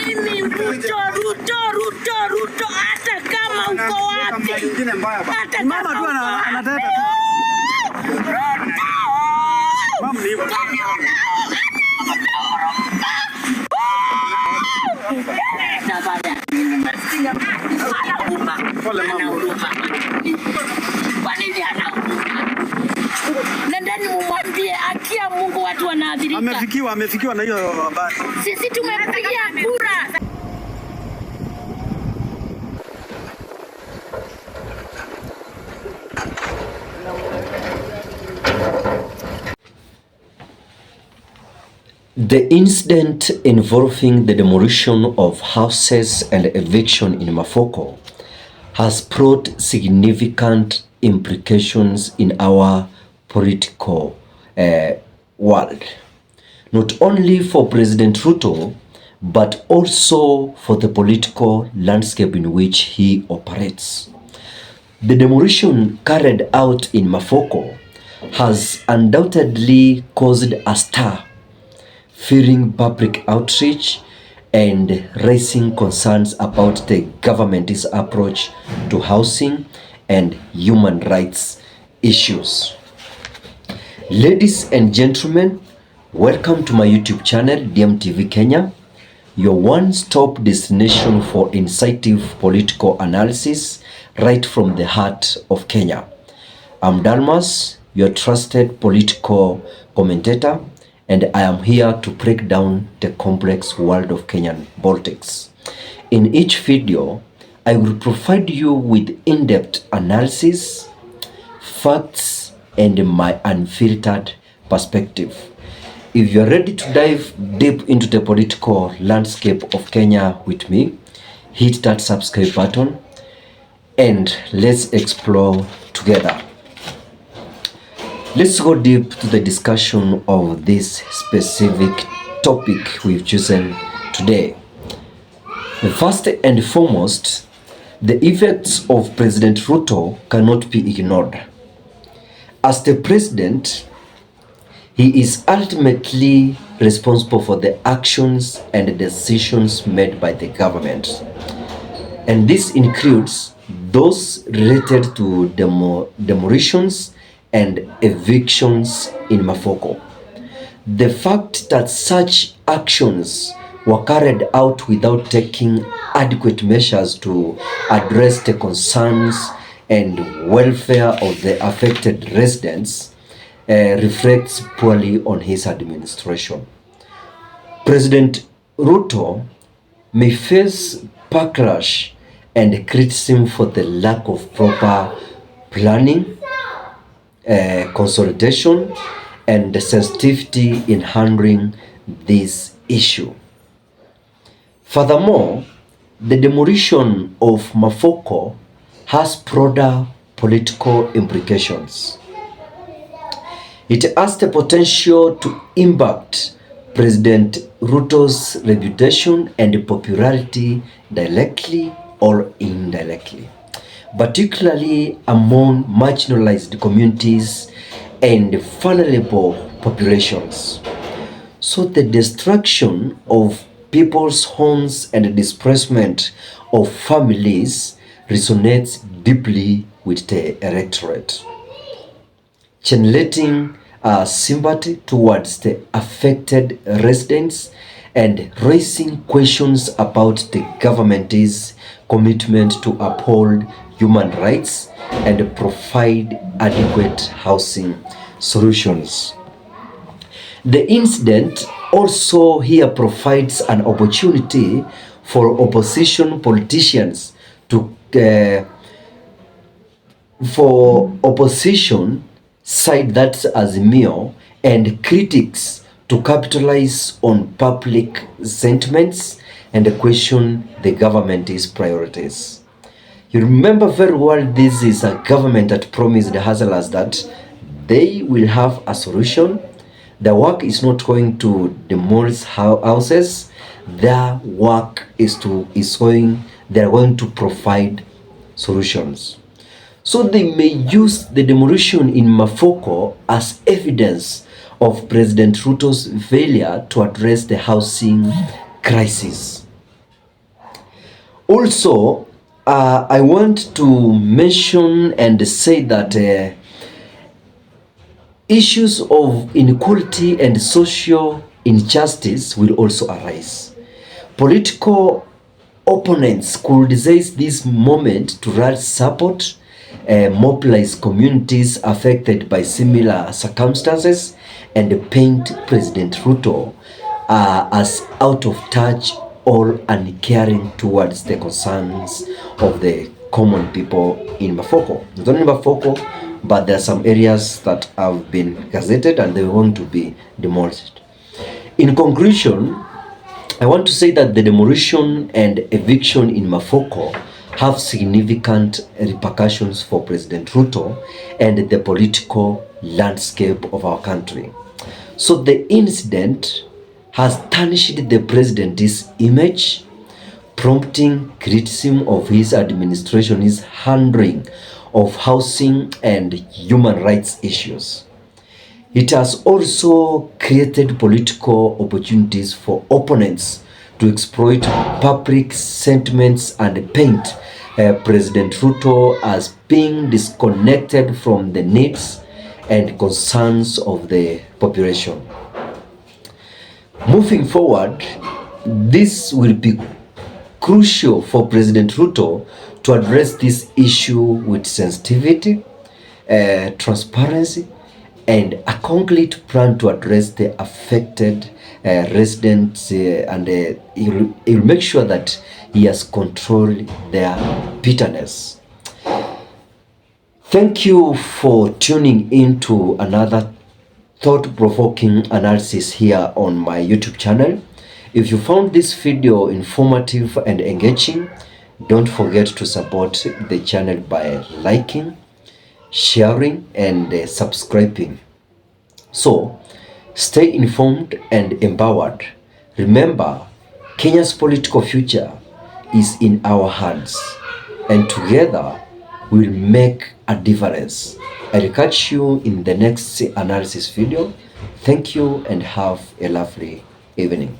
mimi Ruto, hata kama uko wapi, hata mama tu anataka nendeni mumwambie akia Mungu watu wanaadhirika. Amefikiwa na hiyo habari. Sisi tumepigia kura. The incident involving the demolition of houses and eviction in Mavoko has brought significant implications in our political world, not only for President Ruto, but also for the political landscape in which he operates. The demolition carried out in Mavoko has undoubtedly caused a stir, fearing public outreach and raising concerns about the government's approach to housing and human rights issues. Ladies and gentlemen, welcome to my YouTube channel, DMTV Kenya, your one-stop destination for insightful political analysis right from the heart of Kenya. I'm Dalmas, your trusted political commentator, and I am here to break down the complex world of Kenyan politics. In each video, I will provide you with in-depth analysis, facts, and my unfiltered perspective. If you are ready to dive deep into the political landscape of Kenya with me, hit that subscribe button and let's explore together. Let's go deep to the discussion of this specific topic we've chosen today. First and foremost, the effects of President Ruto cannot be ignored. As the president, he is ultimately responsible for the actions and decisions made by the government. And this includes those related to demolitions and evictions in Mavoko. The fact that such actions were carried out without taking adequate measures to address the concerns and welfare of the affected residents reflects poorly on his administration. President Ruto may face backlash and criticism for the lack of proper planning, consolidation, and the sensitivity in handling this issue. Furthermore, the demolition of Mavoko has broader political implications. It has the potential to impact President Ruto's reputation and popularity directly or indirectly, particularly among marginalized communities and vulnerable populations. So the destruction of people's homes and the displacement of families resonates deeply with the electorate, generating sympathy towards the affected residents and raising questions about the government's commitment to uphold human rights and provide adequate housing solutions. The incident also here provides an opportunity for opposition politicians to for opposition side that's Azimio and critics to capitalize on public sentiments and question the government's priorities. You remember very well, this is a government that promised the hustlers that they will have a solution. The work is not going to demolish houses. Their work is they're going to provide solutions. So they may use the demolition in Mavoko as evidence of President Ruto's failure to address the housing crisis. Also, I want to mention and say that issues of inequality and social injustice will also arise. Political opponents could seize this moment to raise support, mobilize communities affected by similar circumstances, and paint President Ruto as out of touch or uncaring towards the concerns of the common people in Mavoko. Not only Mavoko, but there are some areas that have been gazetted and they're going to be demolished. In conclusion, I want to say that the demolition and eviction in Mavoko have significant repercussions for President Ruto and the political landscape of our country. So the incident has tarnished the president's image, prompting criticism of his administration's handling of housing and human rights issues. It has also created political opportunities for opponents to exploit public sentiments and paint President Ruto as being disconnected from the needs and concerns of the population. Moving forward, this will be crucial for President Ruto to address this issue with sensitivity, transparency, and a concrete plan to address the affected residents, and he'll make sure that he has controlled their bitterness. Thank you for tuning in to another thought-provoking analysis here on my YouTube channel. If you found this video informative and engaging, don't forget to support the channel by liking, sharing, and subscribing. So, stay informed and empowered. Remember, Kenya's political future is in our hands, and together we'll make a difference. I'll catch you in the next analysis video. Thank you and have a lovely evening.